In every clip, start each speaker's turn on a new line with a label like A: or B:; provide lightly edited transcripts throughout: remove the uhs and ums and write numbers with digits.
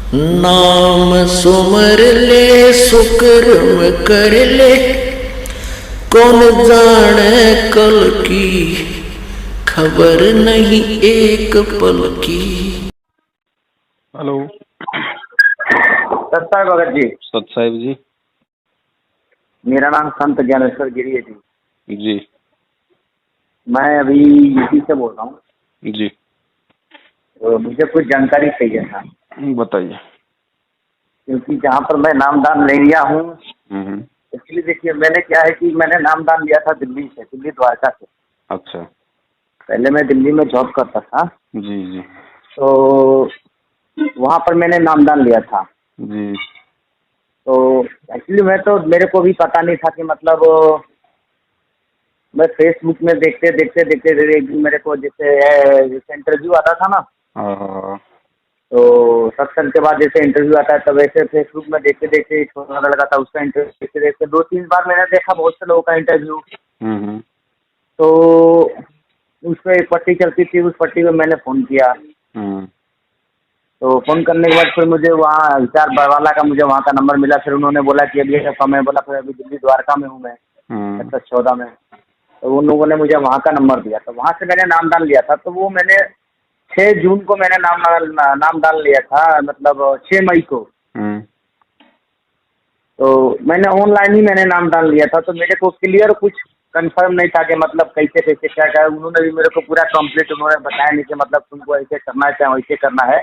A: नाम सुमर ले सुकर्म कर ले, कौन जाने कल की खबर नहीं एक पल की।
B: हेलो
C: सत्ता भगत जी।
B: सत साहिब जी।
C: मेरा नाम संत ज्ञानेश्वर गिरी है जी।
B: जी
C: मैं अभी यूपी से बोल रहा हूँ।
B: जी
C: तो मुझे कुछ जानकारी चाहिए था,
B: बताइए।
C: क्योंकि जहाँ पर मैं नामदान ले लिया हूँ, एक्चुअली देखिए मैंने क्या है कि मैंने नामदान लिया था दिल्ली से, दिल्ली द्वारका से।
B: अच्छा।
C: पहले मैं दिल्ली में जॉब करता था,
B: जी जी
C: तो वहाँ पर मैंने नामदान लिया था।
B: जी
C: तो एक्चुअली मेरे को भी पता नहीं था कि मतलब मैं फेसबुक में देखते देखते देखते एक दिन मेरे को जैसे इंटरव्यू आता था ना,
B: हाँ
C: तो सत्संग के बाद जैसे इंटरव्यू आता है, तब वैसे फेसबुक में देखते देखते छोटा लगा था उसका इंटरव्यू। देखते देखते 2-3 बार मैंने देखा बहुत से लोगों का इंटरव्यू। तो उस पर एक पट्टी चलती थी, उस पट्टी में मैंने फ़ोन किया। तो फ़ोन करने के बाद फिर मुझे वहाँ विचार बरवाला का मुझे वहाँ का नंबर मिला। फिर उन्होंने बोला कि अभी ऐसा समय, बोला फिर अभी दिल्ली द्वारका में हूँ मैं, सेक्टर 14 में। तो उन लोगों ने मुझे वहाँ का नंबर दिया, तो वहाँ से मैंने नामदान लिया था। तो वो मैंने 6 जून को मैंने नामदान लिया था, मतलब 6 मई को। तो मैंने ऑनलाइन ही मैंने नामदान लिया था। तो मेरे को क्लियर कुछ कंफर्म नहीं था कि मतलब कैसे कैसे क्या क्या। उन्होंने भी मेरे को पूरा कंप्लीट उन्होंने बताया नहीं कि मतलब तुमको ऐसे करना है चाहे वैसे करना है।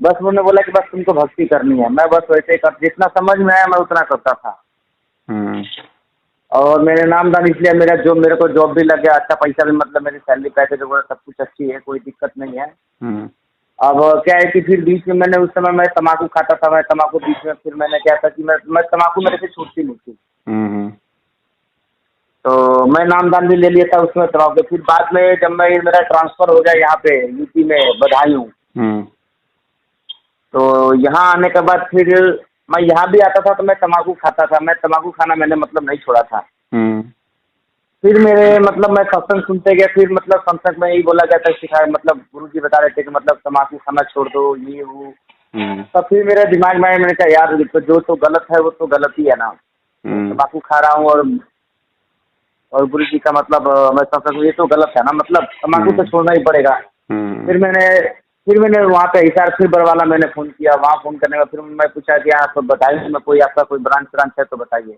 C: बस उन्होंने बोला कि बस तुमको भक्ति करनी है। मैं बस वैसे कर, जितना समझ में आया मैं उतना करता था। और मैंने नामदान इसलिए मेरे को जॉब भी लग गया, अच्छा पैसा भी, मतलब मेरी सैलरी पैकेज वगैरह सब कुछ अच्छी है, कोई दिक्कत नहीं है। अब क्या है कि फिर बीच में मैंने उस समय मैं तम्बाकू खाता था। मैं तम्बाकू बीच में फिर मैंने क्या था कि मैं तम्बाकू मेरे से छूटती नहीं थी। तो मैं नामदान भी ले लिया था उसमें तम्बाकू। फिर बाद में जब मेरा ट्रांसफ़र हो गया यहाँ पे यूपी में बदायूं, तो यहाँ आने के बाद फिर मैं यहाँ भी आता था तो मैं तम्बाकू खाता था। मैं तम्बाकू खाना मैंने मतलब नहीं छोड़ा था। फिर मेरे मतलब मैं सत्संग सुनते गया। फिर मतलब सत्संग में यही बोला जाता है, सिखाया, मतलब गुरुजी बता रहे थे कि मतलब तम्बाकू खाना छोड़ दो, ये वो। तब फिर मेरे दिमाग में मैंने कहा यार तो जो तो गलत है वो तो गलत ही है ना। तम्बाकू खा रहा हूँ और गुरुजी का मतलब मैं सत्संग, ये तो गलत है ना, मतलब तम्बाकू तो छोड़ना ही पड़ेगा। फिर मैंने वहाँ पे हिसार फिर बरवाला मैंने फ़ोन किया। वहाँ फ़ोन करने का फिर मैं पूछा कि आप बताइए मैं कोई आपका कोई ब्रांच है तो बताइए।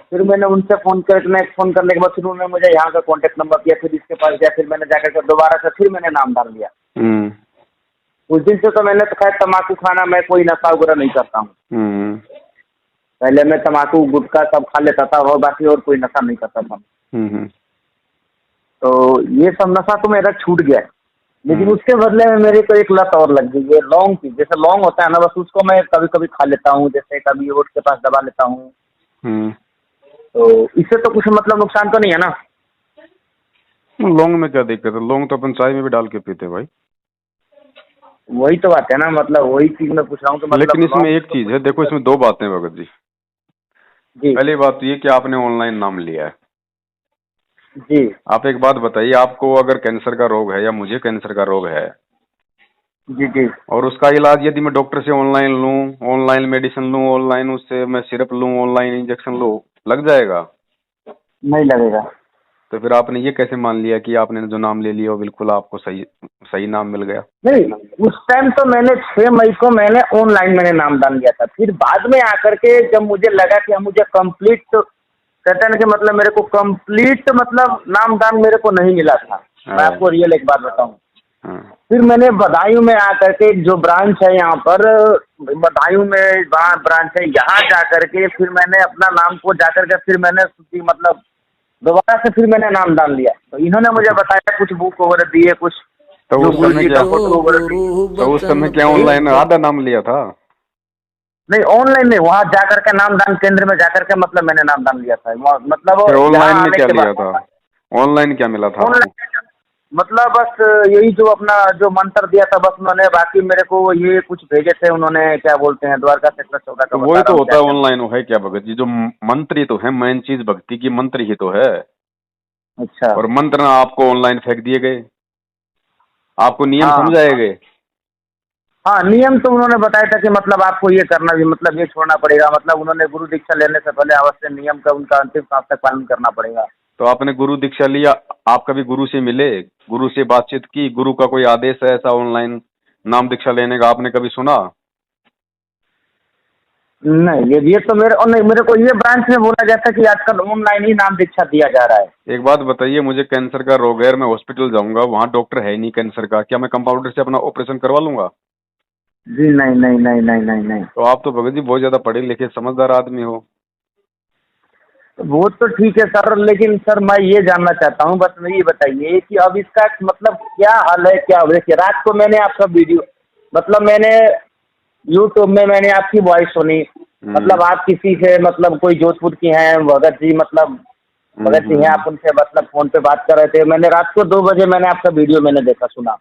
C: फिर मैंने उनसे फ़ोन करने के बाद फिर उन्होंने मुझे यहाँ का कॉन्टैक्ट नंबर दिया। फिर इसके पास गया, फिर मैंने जाकर के दोबारा से फिर मैंने नाम डाल दिया। उस दिन से तो मैंने तो खैर तम्बाकू खाना, मैं कोई नशा वगैरह नहीं करता हूँ। पहले मैं तम्बाकू गुटखा सब खा लेता था और बाकी और कोई नशा नहीं करता था। तो ये सब नशा तो मेरा छूट गया, लेकिन उसके बदले में मेरे को एक लत और लग गई है लौंग की। जैसे लौंग होता है ना, बस उसको मैं कभी कभी खा लेता हूँ, जैसे कभी होठ के पास दबा लेता हूँ। तो इससे तो कुछ मतलब नुकसान तो नहीं है ना?
B: लौंग में क्या दिक्कत है? लौंग तो अपन चाय में भी डाल के पीते हैं भाई।
C: वही तो बात है ना, मतलब वही चीज मैं पूछ रहा हूँ कि मतलब।
B: लेकिन इसमें एक चीज है, देखो इसमें दो बातें हैं भगत जी।
C: जी
B: पहली बात तो ये कि आपने ऑनलाइन नाम लिया है।
C: जी
B: आप एक बात बताइए, आपको अगर कैंसर का रोग है या मुझे कैंसर का रोग है
C: जी जी
B: और उसका इलाज यदि मैं डॉक्टर से ऑनलाइन लूं, ऑनलाइन मेडिसिन लूं, ऑनलाइन उससे मैं सिरप लूं, ऑनलाइन इंजेक्शन लूं, लग जाएगा?
C: नहीं लगेगा।
B: तो फिर आपने ये कैसे मान लिया कि आपने जो नाम ले लिया वो बिल्कुल आपको सही सही नाम मिल गया?
C: नहीं, उस टाइम तो मैंने 6 मई को मैंने ऑनलाइन मैंने नामदान लिया था। फिर बाद में आकर के जब मुझे लगा कि हम मुझे कंप्लीट, कहते हैं कि मतलब मेरे को कंप्लीट मतलब नामदान मेरे को नहीं मिला था। मैं आपको रियल एक बात बताऊं, फिर मैंने बदायूं में आकर के जो ब्रांच है यहाँ पर, बदायूं में ब्रांच है, यहाँ जाकर के फिर मैंने अपना नाम को जाकर के फिर मैंने मतलब दोबारा से फिर मैंने नामदान लिया। तो इन्होंने मुझे बताया, कुछ बुक वगैरह दिए, कुछ
B: तो
C: जो
B: उस
C: गुरु
B: समय
C: जी
B: क्या
C: का फोटो वगैरह दी।
B: तो उस समय क्या ऑनलाइन आधा नाम लिया था?
C: नहीं ऑनलाइन नहीं, वहाँ जाकर के नामदान केंद्र में जाकर के मतलब मैंने नामदान लिया था। मतलब
B: फिर
C: यहाँ
B: ऑनलाइन में
C: आने
B: क्या
C: के
B: लिया
C: बाद
B: था? ऑनलाइन क्या मिला था आपको?
C: ऑनलाइन मतलब बस यही जो अपना जो मंत्र दिया था बस उन्होंने, बाकी मेरे को ये कुछ भेजे थे उन्होंने, क्या बोलते हैं, द्वारका सेक्टर 14 का
B: तो
C: बता
B: वही
C: रहा
B: तो
C: हूँ
B: होता
C: क्या
B: है
C: क्या।
B: ऑनलाइन, है क्या भगत जी? जो मंत्र ही तो है, मेन चीज भक्ति की मंत्र ही तो है।
C: अच्छा
B: और मंत्र ना आपको ऑनलाइन फेंक दिए गए, आपको नियम
C: हाँ
B: समझाए गए।
C: हाँ, नियम तो उन्होंने बताया था कि मतलब आपको ये करना भी, मतलब ये छोड़ना पड़ेगा, मतलब उन्होंने गुरु दीक्षा लेने से पहले अवश्य नियम का उनका अंतिम सांस तक पालन करना पड़ेगा।
B: तो आपने गुरु दीक्षा लिया, आप कभी गुरु से मिले, गुरु से बातचीत की, गुरु का कोई आदेश है ऐसा ऑनलाइन नाम दीक्षा लेने का, आपने कभी सुना?
C: नहीं, ये तो मेरे को ये ब्रांच में बोला गया था कि आजकल ऑनलाइन ही नाम दीक्षा दिया जा रहा है।
B: एक बात बताइए, मुझे कैंसर का रोग है, मैं हॉस्पिटल जाऊंगा, वहाँ डॉक्टर है ही नहीं कैंसर का, क्या मैं कंपाउंडर से अपना ऑपरेशन करवा लूंगा?
C: जी नहीं नहीं नहीं नहीं नहीं नहीं।
B: तो आप तो भगत जी बहुत ज्यादा पढ़े लिखे समझदार आदमी हो।
C: वो तो ठीक है सर, लेकिन सर मैं ये जानना चाहता हूँ, बस ये बताइए कि अब इसका मतलब क्या हल है, क्या हो? देखिए रात को मैंने आपका वीडियो, मतलब मैंने यूट्यूब में मैंने आपकी वॉइस सुनी, मतलब आप किसी से, मतलब कोई जोधपुर की हैं भगत जी, मतलब भगत जी हैं आप, उनसे मतलब फोन पे बात कर रहे थे, मैंने रात को 2 बजे मैंने आपका वीडियो मैंने देखा सुना।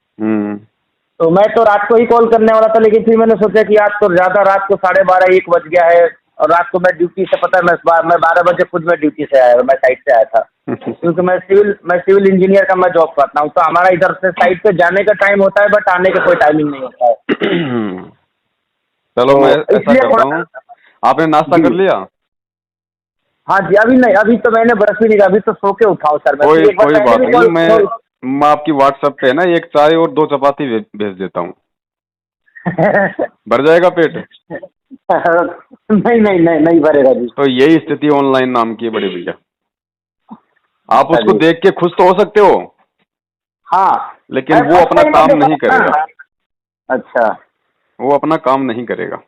C: तो मैं तो रात को ही कॉल करने वाला था, लेकिन फिर मैंने सोचा कि आज तो ज़्यादा, रात को 12:30-1 बज गया है, और रात को मैं ड्यूटी से, पता है मैं 12 बजे खुद मैं ड्यूटी से आया, मैं साइट से आया था क्योंकि मैं सिविल इंजीनियर का मैं जॉब करता हूँ, तो हमारा इधर से साइट पे जाने का टाइम होता है, बट आने का कोई टाइमिंग नहीं होता है।
B: चलो
C: तो
B: मैं ऐसा करता हूँ, आपने नाश्ता कर लिया?
C: हाँ जी, अभी नहीं, अभी तो मैंने ब्रश भी नहीं किया, अभी तो सो के उठाऊँ सर।
B: कोई बात नहीं, मैं आपकी व्हाट्सएप पे ना 1 चाय और 2 चपाती भेज देता हूँ। भर जाएगा पेट?
C: नहीं नहीं नहीं नहीं भरेगा जी।
B: तो यही स्थिति ऑनलाइन नाम की है बड़े भैया, आप उसको देख के खुश तो हो सकते हो,
C: हाँ,
B: लेकिन वो अपना काम नहीं करेगा।
C: अच्छा,
B: वो अपना काम नहीं करेगा।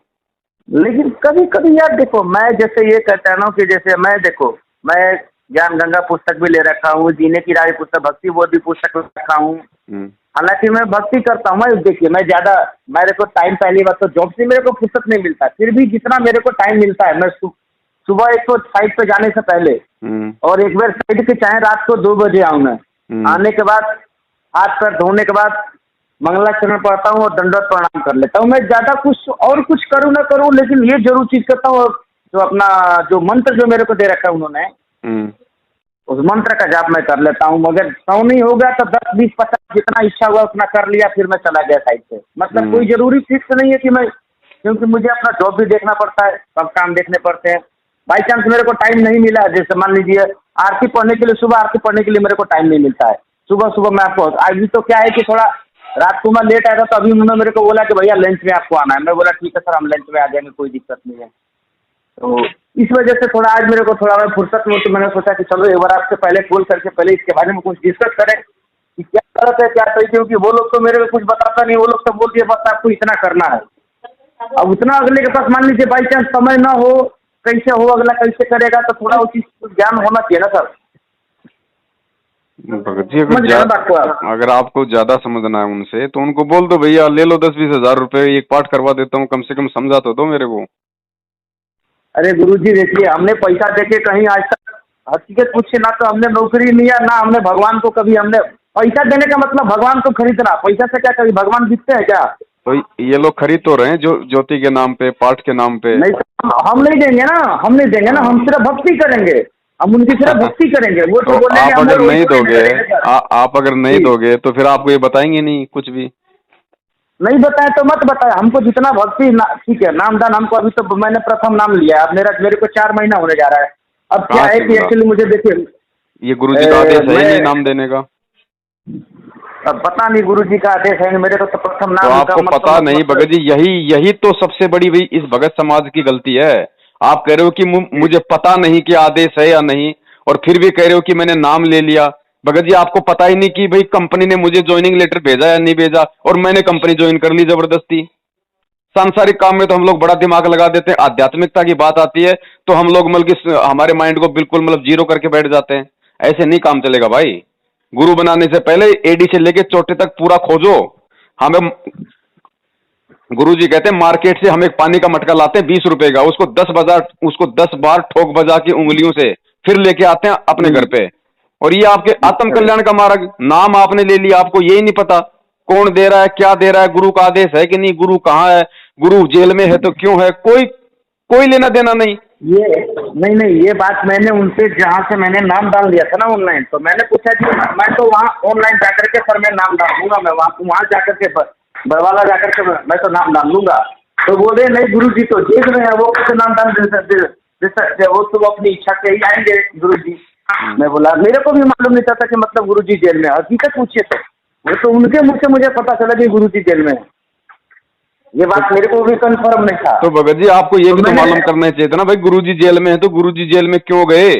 C: लेकिन कभी कभी यार देखो, मैं जैसे ये कहता हूँ कि जैसे मैं, देखो मैं ज्ञान गंगा पुस्तक भी ले रखा हूँ, जीने की राह पुस्तक, भक्ति बोध भी पुस्तक रखा हूँ, हालांकि मैं भक्ति करता हूँ। मैं देखिए, मैं ज्यादा, मेरे को टाइम, पहली बात तो जॉब से मेरे को फुर्सत नहीं मिलता, फिर भी जितना मेरे को टाइम मिलता है, मैं सुबह एक तो साइट पे जाने से पहले और एक बार साइट के चाहे रात को 2 बजे आऊँ मैं, आने के बाद हाथ पैर धोने के बाद मंगलाचरण पढ़ता हूँ और दंडवत प्रणाम कर लेता हूँ। मैं ज्यादा कुछ करूँ ना करूँ, लेकिन ये जरूर चीज करता हूँ, जो अपना जो मंत्र जो मेरे को दे रखा है उन्होंने, उस मंत्र का जाप मैं कर लेता हूँ। मगर 100 नहीं होगा तो 10, 20, 50 जितना इच्छा हुआ उतना कर लिया, फिर मैं चला गया साइड से। मतलब कोई जरूरी फिक्स नहीं है कि मैं, क्योंकि मुझे अपना जॉब भी देखना पड़ता है, सब काम देखने पड़ते हैं। बाई चांस मेरे को टाइम नहीं मिला, जैसे मान लीजिए आरती पढ़ने के लिए, सुबह आरती पढ़ने के लिए मेरे को टाइम नहीं मिलता है, सुबह मैं आपको, अभी तो क्या है कि थोड़ा रात को मैं लेट आया था, तो अभी उन्होंने मेरे को बोला कि भैया लंच में आपको आना है। मैं बोला ठीक है सर, हम लंच में आ जाएंगे, कोई दिक्कत नहीं है। तो इस वजह से थोड़ा आज मेरे को थोड़ा मैं फुर्सत में, तो मैंने सोचा कि चलो एक बार आपसे पहले कॉल करके पहले इसके बारे में कुछ डिस्कस करें कि क्या गलत है क्या सही, क्योंकि वो लोग तो मेरे को कुछ बताता नहीं, वो लोग तो बोल दिए बस आपको इतना करना है। अब उतना अगले के पास मान लीजिए बाई चांस समय ना हो, कैसे हो, अगला कैसे करेगा, तो थोड़ा उस चीज ज्ञान होना चाहिए ना सर।
B: भगत जी, अगर आपको ज्यादा समझना है उनसे, तो उनको बोल दो भैया ले लो 10-20 हजार रुपए, एक पाठ करवा देता हूँ, कम से कम समझा तो दो मेरे को।
C: अरे गुरुजी देखिए, हमने पैसा देके कहीं आज तक हकीकत पूछे ना, तो हमने नौकरी लिया ना, हमने भगवान को कभी, हमने पैसा देने का मतलब भगवान को खरीदना, पैसा से क्या कभी भगवान दिखते हैं क्या?
B: तो ये लोग खरीद तो रहे हैं ज्योति के नाम पे, पाठ के नाम पे।
C: नहीं, हम नहीं देंगे ना, हम नहीं देंगे ना, हम सिर्फ भक्ति करेंगे, हम उनकी सिर्फ भक्ति करेंगे। वो तो बोलेंगे
B: आप अगर नहीं दोगे, आप अगर नहीं दोगे तो फिर आपको ये बताएंगे नहीं कुछ भी।
C: नहीं बताए तो मत बताए, हमको जितना भक्ति, ठीक है, नामदान हमको, अभी तो मैंने प्रथम नाम लिया है, अब मेरे को 4 महीना होने जा रहा है। अब क्या है कि एक्चुअली मुझे देखिए,
B: ये गुरुजी का आदेश है नहीं नाम देने का?
C: अब पता नहीं गुरुजी का आदेश है, मेरे को तो प्रथम नाम।
B: तो आपको पता नहीं भगत जी, यही तो सबसे बड़ी भाई इस भगत समाज की गलती है। आप कह रहे हो कि मुझे पता नहीं कि आदेश है या नहीं, और फिर भी कह रहे हो कि मैंने नाम ले लिया। भगत जी, आपको पता ही नहीं कि भाई कंपनी ने मुझे ज्वाइनिंग लेटर भेजा या नहीं भेजा, और मैंने कंपनी ज्वाइन कर ली जबरदस्ती। सांसारिक काम में तो हम लोग बड़ा दिमाग लगा देते हैं, आध्यात्मिकता की बात आती है तो हम लोग मतलब हमारे माइंड को बिल्कुल मतलब जीरो करके बैठ जाते हैं। ऐसे नहीं काम चलेगा भाई। गुरु बनाने से पहले एडी से लेके चोटे तक पूरा खोजो। हमें गुरुजी कहते हैं मार्केट से हम एक पानी का मटका लाते हैं 20 रुपए का, उसको 10 बार ठोक बजा के उंगलियों से फिर लेके आते हैं अपने घर पे। और ये आपके आत्म कल्याण का मार्ग, नाम आपने ले लिया, आपको यही नहीं पता कौन दे रहा है, क्या दे रहा है, गुरु का आदेश है कि नहीं, गुरु कहाँ है, गुरु जेल में है तो क्यों है, कोई लेना देना नहीं।
C: ये नहीं, ये बात मैंने उनसे, जहाँ से मैंने नाम डाल दिया था ना ऑनलाइन, तो मैंने पूछा कि मैं तो वहाँ ऑनलाइन जाकर के सर मैं नाम डाल दूंगा, मैं वहाँ जाकर के बरवाला जाकर के मैं तो नाम डाल लूंगा। तो बोले नहीं गुरुजी तो जेल में है, वो कैसे नाम डाल दे सकते, वो तो अपनी इच्छा से ही आएंगे गुरुजी। मैं बोला मेरे को भी मालूम नहीं था कि मतलब गुरुजी जेल में है, हकीकत पूछिए तो वो तो उनके मुँह से मुझे पता चला कि गुरुजी जेल में है, ये बात मेरे को भी कंफर्म नहीं था।
B: तो भगत जी आपको ये भी तो मालूम करना चाहिए था ना भाई, गुरुजी जेल में है तो गुरुजी जेल में क्यों गए,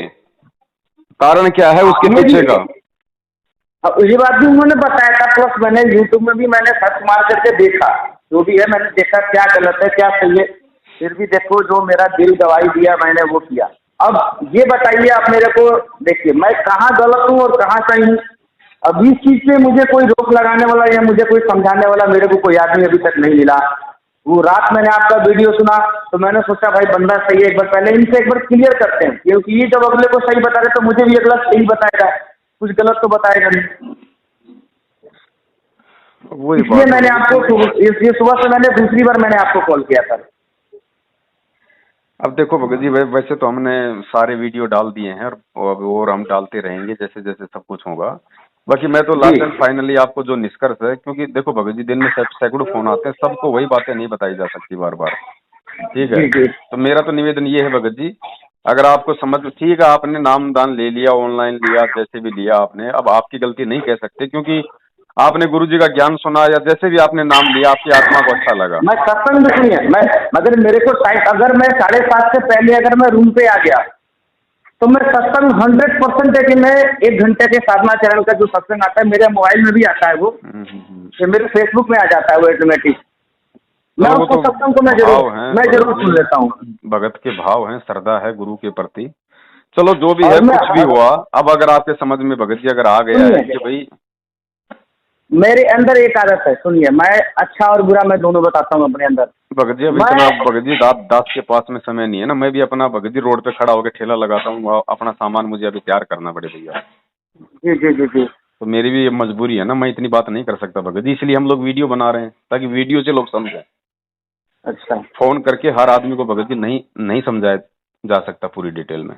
B: कारण क्या है उसके पीछे का?
C: अब ये बात भी उन्होंने बताया था, प्लस मैंने यूट्यूब में भी मैंने सर्च मार करके देखा, जो भी है मैंने देखा क्या गलत है क्या सही है, फिर भी देखो जो मेरा दिल गवाही दिया मैंने वो किया। अब ये बताइए आप मेरे को, देखिए मैं कहाँ गलत हूँ और कहाँ सही हूँ। अब इस चीज़ पे मुझे कोई रोक लगाने वाला या मुझे कोई समझाने वाला मेरे को कोई आदमी अभी तक नहीं मिला। वो रात मैंने आपका वीडियो सुना तो मैंने सोचा भाई बंदा सही है, एक बार पहले इनसे एक बार क्लियर करते हैं, क्योंकि ये जब अगले को सही बता रहे तो मुझे भी अगला सही बताएगा, कुछ गलत तो बताएगा नहीं। इसलिए मैंने आपको ये सुबह से मैंने दूसरी बार मैंने आपको कॉल किया था।
B: अब देखो भगत जी वैसे तो हमने सारे वीडियो डाल दिए हैं और हम डालते रहेंगे जैसे जैसे सब कुछ होगा। बाकी मैं तो लास्ट एंड फाइनली आपको जो निष्कर्ष है, क्योंकि देखो भगत जी दिन में सैकड़ों फोन आते हैं, सबको वही बातें नहीं बताई जा सकती बार बार, ठीक है? तो मेरा तो निवेदन ये है भगत जी, अगर आपको समझ ठीक है आपने नाम दान ले लिया, ऑनलाइन लिया, जैसे भी लिया आपने, अब आपकी गलती नहीं कह सकते क्योंकि आपने गुरुजी का ज्ञान सुना या जैसे भी आपने नाम लिया आपकी आत्मा को अच्छा लगा।
C: मैं सत्संग नहीं है, मैं अगर मेरे को टाइम अगर मैं 7:30 से पहले अगर मैं रूम पे आ गया तो मैं सत्संग 100% है कि मैं 1 घंटे के साधना चरण का जो सत्संग आता है मेरे मोबाइल में भी आता है, वो मेरे फेसबुक में आ जाता है वो ऑटोमेटिक, मैं उसको सत्संग को मैं जरूर सुन लेता हूँ।
B: भगत के भाव हैं, श्रद्धा है गुरु के प्रति। चलो जो भी है कुछ भी हुआ, अब अगर आपके समझ में भगत जी अगर आ गया है कि भाई
C: मेरे अंदर एक आदत है, सुनिए मैं अच्छा और बुरा मैं दोनों बताता हूँ अपने अंदर।
B: भगत जी अभी इतना भगत जी दांत के पास में समय नहीं है ना, मैं भी अपना भगत जी रोड पे खड़ा होकर ठेला लगाता हूँ, अपना सामान मुझे अभी तैयार करना पड़े भैया।
C: जी जी जी जी।
B: तो मेरी भी मजबूरी है ना, मैं इतनी बात नहीं कर सकता भगत जी, इसलिए हम लोग वीडियो बना रहे हैं ताकि वीडियो से लोग समझें।
C: अच्छा।
B: फोन करके हर आदमी को भगत जी नहीं समझाया जा सकता पूरी डिटेल में,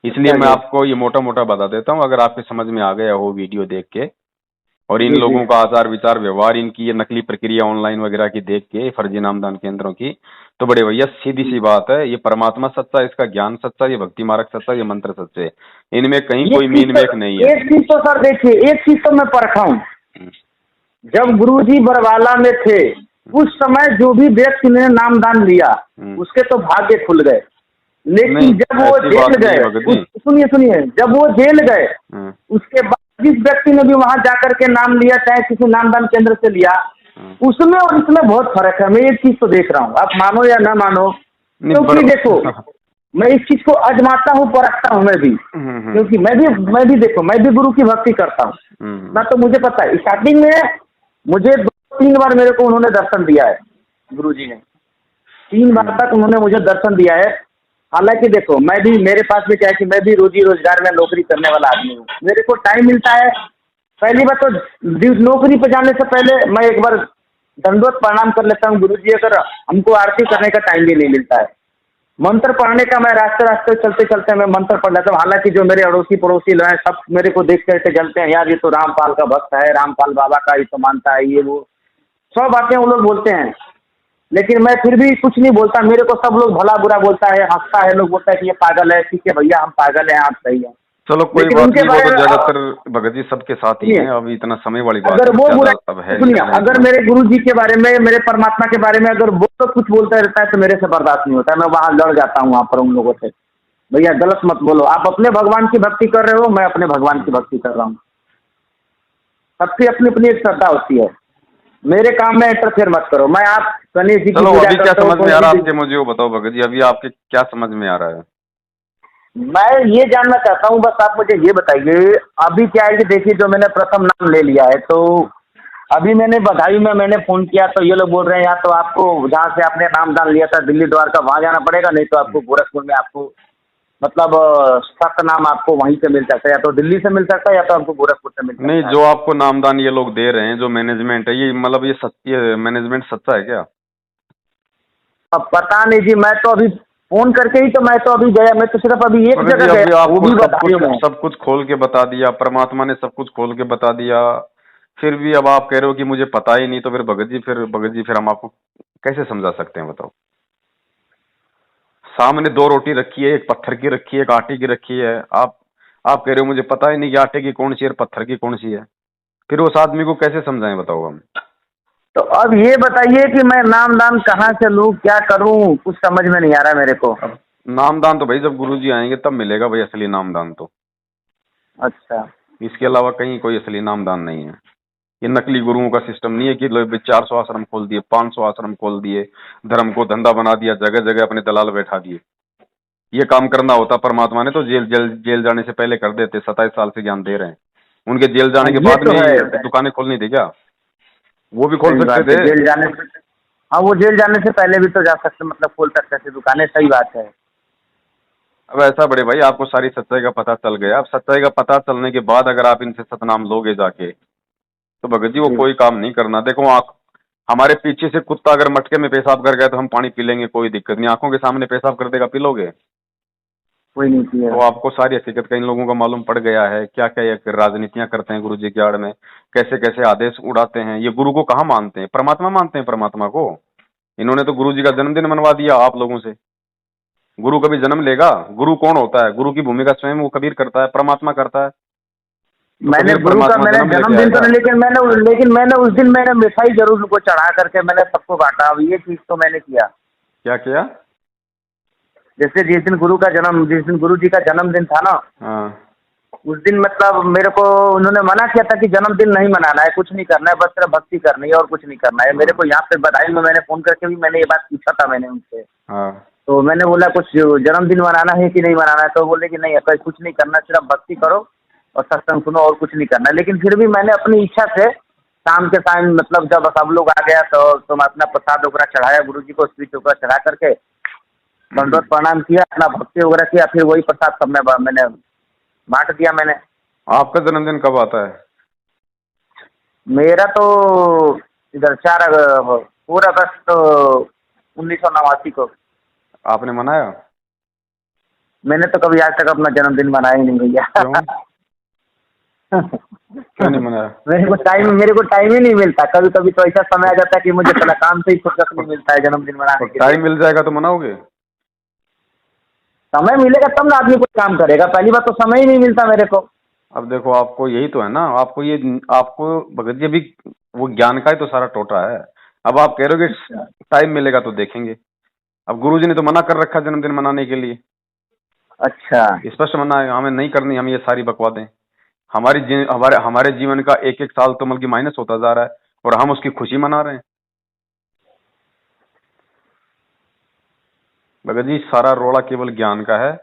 B: इसलिए मैं आपको ये मोटा मोटा बता देता हूँ। अगर आपके समझ में आ गया हो वीडियो देख के और इन लोगों का आचार विचार व्यवहार, इनकी ये नकली प्रक्रिया ऑनलाइन वगैरह की देख के, फर्जी नामदान केंद्रों की, तो बड़े भैया सीधी सी बात है, ये परमात्मा सच्चा, इसका ज्ञान सच्चा, ये भक्ति मार्ग सच्चा, ये मंत्र सच्चे, इनमें कहीं कोई मीन मेख नहीं है।
C: एक चीज तो सर देखिए, एक चीज तो मैं परखा हूँ, जब गुरुजी बरवाला में थे उस समय जो भी व्यक्ति ने नामदान लिया उसके तो भाग्य खुल गए, लेकिन जब वो जेल गए, सुनिए जब वो जेल गए उसके बाद जिस व्यक्ति ने भी वहां जाकर के नाम लिया, चाहे किसी नामदान केंद्र से लिया, उसमें और इसमें बहुत फर्क है। मैं एक चीज तो देख रहा हूँ, आप मानो या ना मानो, क्योंकि देखो मैं इस चीज को आजमाता हूँ, परखता हूँ मैं भी, क्योंकि मैं भी देखो मैं भी गुरु की भक्ति करता हूँ ना, तो मुझे पता है। स्टार्टिंग में मुझे 2-3 बार मेरे को उन्होंने दर्शन दिया है, गुरुजी ने 3 बार तक उन्होंने मुझे दर्शन दिया है। हालांकि देखो मैं भी, मेरे पास भी क्या है कि मैं भी रोजी रोजगार में नौकरी करने वाला आदमी हूँ, मेरे को टाइम मिलता है। पहली बात तो नौकरी पे जाने से पहले मैं एक बार दंडवत प्रणाम कर लेता हूँ गुरुजी, अगर हमको आरती करने का टाइम भी नहीं मिलता है। मंत्र पढ़ने का मैं रास्ते चलते मैं मंत्र पढ़ लेता हूँ। हालांकि जो मेरे अड़ोसी पड़ोसी लोग हैं सब मेरे को देख करके जलते हैं, यार ये तो रामपाल का भक्त है, रामपाल बाबा का ये तो मानता है, ये वो सब बातें वो लोग बोलते हैं, लेकिन मैं फिर भी कुछ नहीं बोलता। मेरे को सब लोग भला बुरा बोलता है, हंसता है, लोग बोलता है कि ये पागल है। ठीक है भैया हम पागल हैं, आप सही हैं,
B: चलो कोई बात नहीं, वो तो ज्यादातर भगत जी सबके साथ ही है, अभी इतना समय वाली बात
C: अगर वो बुरा
B: सुनिए,
C: अगर मेरे गुरु जी के बारे में, मेरे परमात्मा के बारे में अगर वो तो कुछ बोलता रहता है तो मेरे से बर्दाश्त नहीं होता है, मैं वहाँ लड़ जाता हूँ वहाँ पर उन लोगों से। भैया गलत मत बोलो, आप अपने भगवान की भक्ति कर रहे हो, मैं अपने भगवान की भक्ति कर रहा हूँ, सबकी अपनी अपनी एक श्रद्धा होती है, मेरे काम में इंटरफेयर मत करो। मैं आप गणेश जी
B: चलो अभी क्या समझ में आ रहा है आपके, मुझे वो बताओ भगत जी, अभी आपके क्या समझ में आ रहा है?
C: मैं ये जानना चाहता हूँ, बस आप मुझे ये बताइए अभी क्या है कि देखिए जो मैंने प्रथम नाम ले लिया है, तो अभी मैंने बधाई में मैंने फ़ोन किया तो ये लोग बोल रहे हैं यार तो आपको जहाँ से आपने नामदान लिया था दिल्ली द्वारका वहाँ जाना पड़ेगा, नहीं तो आपको गोरखपुर में आपको मतलब सख्त नाम आपको वहीं से मिल सकता है, या तो दिल्ली से मिल सकता है या तो आपको गोरखपुर से मिल सकता है।
B: नहीं, जो आपको नामदान ये लोग दे रहे हैं, जो मैनेजमेंट है, ये मतलब ये मैनेजमेंट सच्चा है क्या?
C: अब पता नहीं जी, मैं तो अभी फोन करके ही तो मैं तो अभी गया, मैं तो सिर्फ अभी एक जगह गया, वो भी
B: सब कुछ खोल के बता दिया, परमात्मा ने सब कुछ खोल के बता दिया, फिर भी अब आप कह रहे हो कि मुझे पता ही नहीं, तो फिर भगत जी फिर हम आपको कैसे समझा सकते हैं बताओ। सामने 2 रोटी रखी है, एक पत्थर की रखी है, एक आटे की रखी है। आप कह रहे हो मुझे पता ही नहीं कि आटे की कौन सी है और पत्थर की कौन सी है। फिर उस आदमी को कैसे समझाएं बताओ हम।
C: तो अब ये बताइए कि मैं नाम दान कहाँ से लूँ, क्या करूँ, कुछ समझ में नहीं आ रहा मेरे को।
B: अब नामदान तो भाई जब गुरुजी आएंगे तब मिलेगा भाई असली नामदान तो।
C: अच्छा।
B: इसके अलावा कहीं कोई असली नामदान नहीं है। ये नकली गुरुओं का सिस्टम नहीं है कि लोग 400 आश्रम खोल दिए, 500 आश्रम खोल दिए, धर्म को धंधा बना दिया, जगह जगह अपने दलाल बैठा दिए। ये काम करना होता परमात्मा ने तो जेल जाने से पहले कर देते। 27 साल से ज्ञान दे रहे हैं, उनके जेल
C: हाँ,
B: जाने के
C: ये
B: बाद
C: तो
B: में
C: है।
B: ही दुकानें खोलनी थी क्या? वो भी खोल
C: सही
B: सकते
C: बात है,
B: थे।
C: जेल जाने से। हाँ, वो जेल जाने से पहले भी तो जा सकते, मतलब खोल सकते थे दुकानें, सही बात है।
B: अब ऐसा बड़े भाई आपको सारी सच्चाई का पता चल गया। अब सच्चाई का पता चलने के बाद अगर आप इनसे सतनाम लोगे जाके, तो भगत जी वो
C: जी।
B: कोई काम नहीं करना। देखो आँख, हमारे पीछे से कुत्ता अगर मटके में पेशाब कर गया तो हम पानी पी लेंगे, कोई दिक्कत नहीं। आंखों के सामने पेशाब कर देगा, पी लोगे?
C: कोई नहीं किया।
B: तो आपको सारी हकीकत का इन लोगों का मालूम पड़ गया है। क्या क्या ये राजनीतियां करते हैं गुरु जी की आड़ में, कैसे कैसे आदेश उड़ाते हैं। ये गुरु को कहाँ मानते हैं? परमात्मा मानते हैं परमात्मा को। इन्होंने तो गुरु जी का जन्मदिन मनवा दिया आप लोगों से। गुरु कभी जन्म लेगा? गुरु कौन होता है? गुरु की भूमिका स्वयं वो कबीर करता है, परमात्मा करता है। तो
C: मैंने
B: कबीर
C: गुरु का
B: परमात्मा
C: मैंने
B: जन्म लेके
C: जन्मदिन तो
B: आएगा?
C: नहीं, लेकिन मैंने उस दिन मैंने मिठाई जरूर उनको चढ़ा करके मैंने सबको बांटा। अब ये चीज तो मैंने किया।
B: क्या किया?
C: जैसे जिस दिन गुरु जी का जन्मदिन था ना,
B: हाँ।
C: उस दिन मतलब मेरे को उन्होंने मना किया था कि जन्मदिन नहीं मनाना है, कुछ नहीं करना है, बस सिर्फ भक्ति करनी है और कुछ नहीं करना है। मेरे को यहाँ पे बधाई में मैंने फोन करके भी मैंने ये बात पूछा था मैंने उनसे।
B: हाँ।
C: तो मैंने बोला कुछ जन्मदिन मनाना है कि नहीं मनाना है, तो बोले कि नहीं अगर कुछ नहीं करना, सिर्फ भक्ति करो और सत्संग सुनो और कुछ नहीं करना। लेकिन फिर भी मैंने अपनी इच्छा से शाम के टाइम मतलब जब सब लोग आ गया तो मैं अपना प्रसाद वगैरह चढ़ाया गुरु जी को, स्वीट वगैरह चढ़ा करके दंडवत प्रणाम किया, अपना भक्ति वगैरह किया, फिर वही प्रसाद सब में मैंने बांट दिया मैंने।
B: आपका जन्मदिन कब आता है?
C: मेरा तो इधर 4 अगस्त 1989 को।
B: आपने मनाया?
C: मैंने तो कभी आज तक अपना जन्मदिन मनाया ही नहीं भैया।
B: क्यों? क्यों नहीं मनाया?
C: मेरे को टाइम ही नहीं मिलता। कभी कभी तो ऐसा समय आ जाता है कि मुझे पहले काम से ही फुर्सत नहीं मिलता है जन्मदिन मनाने के लिए।
B: टाइम मिल जाएगा तो मनाओगे?
C: समय मिलेगा तब ना आदमी कुछ काम करेगा। पहली बात तो समय ही नहीं मिलता मेरे को।
B: अब देखो आपको यही तो है ना, आपको भगत जी अभी वो ज्ञान का ही तो सारा टोटा है। अब आप कह रहे हो कि टाइम मिलेगा तो देखेंगे। अब गुरुजी ने तो मना कर रखा जन्मदिन मनाने के लिए।
C: अच्छा।
B: स्पष्ट मना है, हमें नहीं करनी हम ये सारी बकवादें। हमारे जीवन का एक एक साल तो मतलब माइनस होता जा रहा है और हम उसकी खुशी मना रहे हैं। भगत जी सारा रोड़ा केवल ज्ञान का है।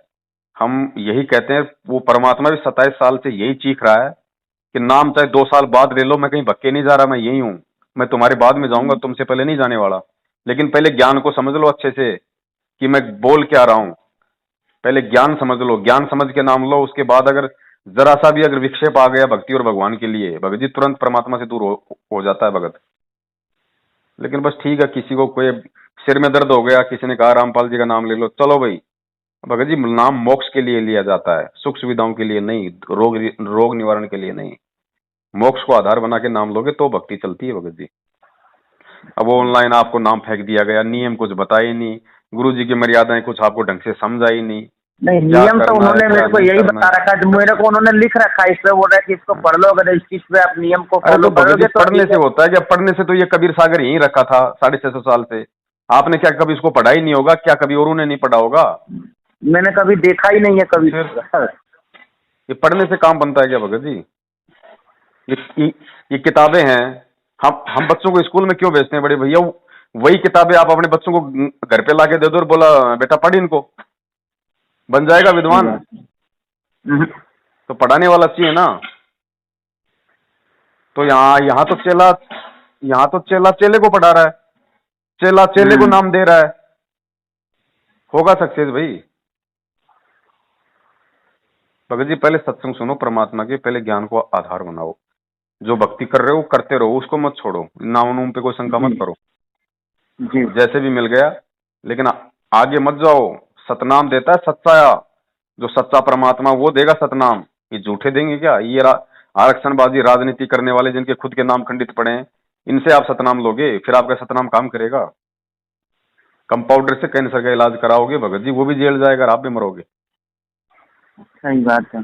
B: हम यही कहते हैं, वो परमात्मा भी 27 साल से यही चीख रहा है कि नाम चाहे 2 साल बाद ले लो, मैं कहीं भक्के नहीं जा रहा, मैं यही हूँ। मैं तुम्हारे बाद में जाऊंगा, तुमसे पहले नहीं जाने वाला। लेकिन पहले ज्ञान को समझ लो अच्छे से कि मैं बोल क्या रहा हूँ। पहले ज्ञान समझ लो, ज्ञान समझ के नाम लो। उसके बाद अगर जरा सा भी अगर विक्षेप आ गया भक्ति और भगवान के लिए, भगत जी तुरंत परमात्मा से दूर हो जाता है भगत। लेकिन बस ठीक है, किसी को कोई सिर में दर्द हो गया, किसी ने कहा रामपाल जी का नाम ले लो, चलो भाई। भगत जी नाम मोक्ष के लिए लिया जाता है, सुख सुविधाओं के लिए नहीं, रोग निवारण के लिए नहीं। मोक्ष को आधार बना के नाम लोगे तो भक्ति चलती है भगत जी। अब ऑनलाइन आपको नाम फेंक दिया गया, नियम कुछ बताए नहीं, गुरु जी की मर्यादाएं कुछ आपको ढंग से समझाई नहीं।
C: नहीं, नियम तो उन्होंने मेरे को यही बता रखा है, मेरे को उन्होंने लिख रखा है। इस पे बोल रहा है कि इसको पढ़ लो, अगर इस चीज पे आप नियम को फॉलो करोगे तो
B: पढ़ने से होता है क्या? पढ़ने से तो ये कबीर सागर यहीं रखा था 650 साल से। आपने क्या कभी इसको पढ़ा ही नहीं होगा? क्या कभी और उन्हें नहीं पढ़ा होगा?
C: मैंने कभी देखा ही नहीं है कभी।
B: ये पढ़ने से काम बनता है क्या भगत जी? ये किताबें हैं, हम बच्चों को स्कूल में क्यों भेजते हैं बड़े भैया? वही किताबें आप अपने बच्चों को घर पे लाके दे दो और बोला बेटा पढ़ इनको, बन जाएगा विद्वान। तो पढ़ाने वाला चाहिए ना। तो यहाँ तो चेला चेले को पढ़ा रहा है, चेला चेले को नाम दे रहा है। होगा सक्सेस भाई? भगत जी पहले सत्संग सुनो परमात्मा के, पहले ज्ञान को आधार बनाओ। जो भक्ति कर रहे हो करते रहो, उसको मत छोड़ो, नाम नूम पे कोई शंका मत करो जी। जैसे भी मिल गया, लेकिन आगे मत जाओ। सतनाम देता है सच्चा, जो सच्चा परमात्मा वो देगा सतनाम। ये झूठे देंगे क्या? आरक्षणबाजी राजनीति करने वाले जिनके खुद के नाम खंडित पड़े हैं, इनसे आप सतनाम लोगे, फिर आपका सतनाम काम करेगा? कंपाउंडर से कैंसर का इलाज कराओगे भगत जी, वो भी जेल जाएगा और आप भी मरोगे।
C: सही बात है।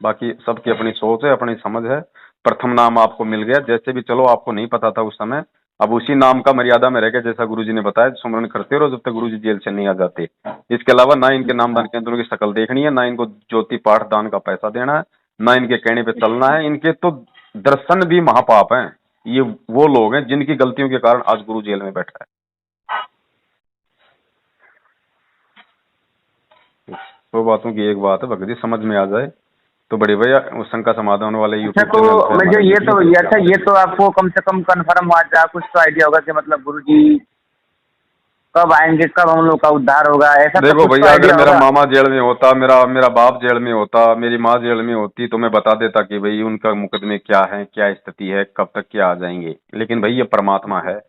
B: बाकी सबकी अपनी सोच है, अपनी समझ है। प्रथम नाम आपको मिल गया, जैसे भी चलो, आपको नहीं पता था उस समय, अब उसी नाम का मर्यादा में रह गया, जैसा गुरुजी ने बताया, सुमरन करते रहो जब तक गुरुजी जेल से नहीं आ जाते। इसके अलावा ना इनके नामदान केंद्रों की शक्ल देखनी है, ना इनको ज्योति पाठ दान का पैसा देना है, ना इनके कहने पे चलना है। इनके तो दर्शन भी महापाप हैं। ये वो लोग हैं जिनकी गलतियों के कारण आज गुरु जेल में बैठा है। दो बातों की एक बात है भगत जी, समझ में आ जाए तो बड़े भैया उस शंका समाधान वाले
C: अच्छा, तो मुझे ये तो आपको कम से कम कंफर्म हुआ था, कुछ तो आइडिया होगा कि मतलब गुरुजी कब आएंगे, कब हम लोग का उद्धार होगा, ऐसा?
B: देखो भैया, अगर मेरा मामा जेल में होता, मेरा बाप जेल में होता, मेरी माँ जेल में होती, तो मैं बता देता कि भाई उनका मुकदमे क्या है, क्या स्थिति है, कब तक क्या आ जाएंगे। लेकिन भाई ये परमात्मा है,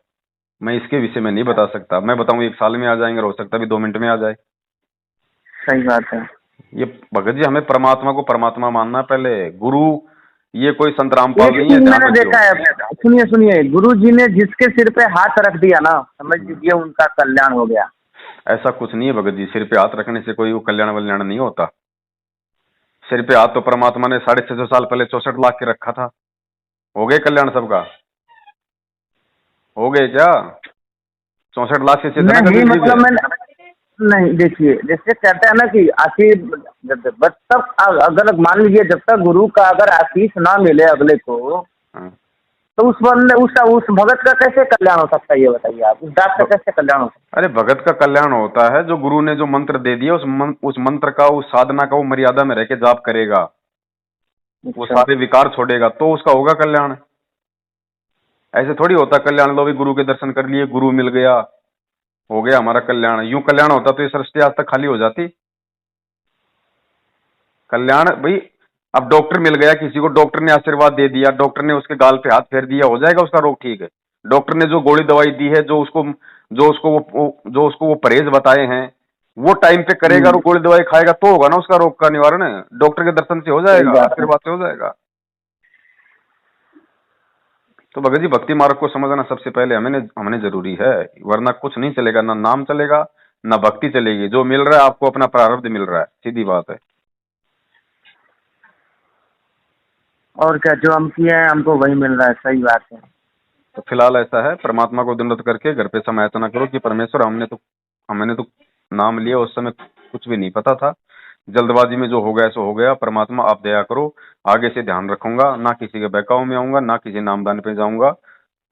B: मैं इसके विषय में नहीं बता सकता। मैं बताऊं 1 साल में आ जाएंगे, हो सकता है 2 मिनट में आ जाए।
C: सही बात है।
B: ये भगत जी, हमें परमात्मा को परमात्मा मानना है पहले। गुरु ये कोई संत रामपाल नहीं है।
C: मैंने देखा है, सुनिए, गुरु जी ने जिसके सिर पे हाथ रख दिया ना, समझ लीजिए उनका कल्याण हो गया।
B: ऐसा कुछ नहीं है भगत जी, सिर पे हाथ रखने से कोई कल्याण वल्याण नहीं होता। सिर पे हाथ तो परमात्मा ने 650 साल पहले 64 लाख के रखा था। हो गए कल्याण सबका? हो गए क्या? 64 लाख से
C: नहीं, मतलब मैं नहीं, देखिए जैसे कहते हैं ना कि आशीष, जब तक अगर मान लीजिए जब तक गुरु का अगर आशीष ना मिले अगले को, तो उस बंदे उस भगत का कैसे कल्याण हो सकता है, ये बताइए आप। उस दास का कैसे कल्याण हो सकता है?
B: अरे भगत का कल्याण होता है जो गुरु ने जो मंत्र दे दिया, उस मंत्र का, उस साधना का वो मर्यादा में रह के जाप करेगा, वो सारे विकार छोड़ेगा, तो उसका होगा कल्याण। ऐसे थोड़ी होता कल्याण, लो भी गुरु के दर्शन कर लिए, गुरु मिल गया, हो गया हमारा कल्याण। यूं कल्याण होता तो ये सृष्टि आज तक खाली हो जाती। कल्याण भाई, अब डॉक्टर मिल गया किसी को, डॉक्टर ने आशीर्वाद दे दिया, डॉक्टर ने उसके गाल पे हाथ फेर दिया, हो जाएगा उसका रोग ठीक है? डॉक्टर ने जो गोली दवाई दी है, जो उसको वो परहेज बताए हैं, वो टाइम पे करेगा, वो गोली दवाई खाएगा, तो होगा ना उसका रोग का निवारण। डॉक्टर के दर्शन से हो जाएगा, आशीर्वाद से हो जाएगा। तो भगत जी, भक्ति मार्ग को समझना सबसे पहले हमें जरूरी है, वरना कुछ नहीं चलेगा, ना नाम चलेगा, ना भक्ति चलेगी। जो मिल रहा है आपको अपना प्रारब्ध मिल रहा है, सीधी बात है।
C: और क्या, जो हम किए हैं हमको वही मिल रहा है। सही बात है।
B: तो फिलहाल ऐसा है, परमात्मा को दंडवत करके घर पे समायाचना करो कि परमेश्वर, हमने तो नाम लिया, उस समय कुछ भी नहीं पता था, जल्दबाजी में जो हो गया सो हो गया। परमात्मा आप दया करो, आगे से ध्यान रखूंगा, ना किसी के बहकाव में आऊंगा, ना किसी नामदान पे जाऊंगा।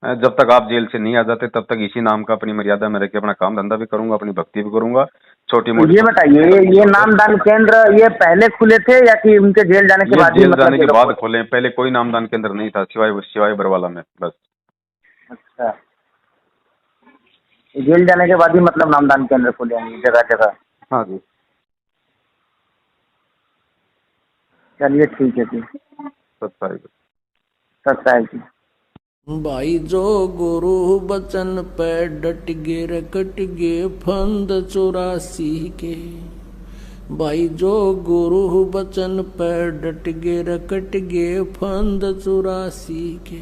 B: जब तक आप जेल से नहीं आ जाते तब तक इसी नाम का अपनी मर्यादा में रह के अपना काम धंधा भी करूंगा, अपनी भक्ति भी करूंगा, छोटी मोटी।
C: ये बताइए, ये नामदान केंद्र ये पहले खुले थे या कि उनके जेल जाने के बाद?
B: जेल जाने के बाद खोले, पहले कोई नामदान केंद्र नहीं था, सिवाय बरवाला में बस।
C: अच्छा, जेल जाने के बाद ही मतलब नामदान केंद्र खोले हैं जगह जगह?
B: हाँ जी।
C: चलिए ठीक है जी। सत्ताई जी।
A: भाई जो गुरु बचन पे डट गे रकट गे फंद 84 के। भाई जो गुरु बचन पे डट गे रकट गे फंद 84 के।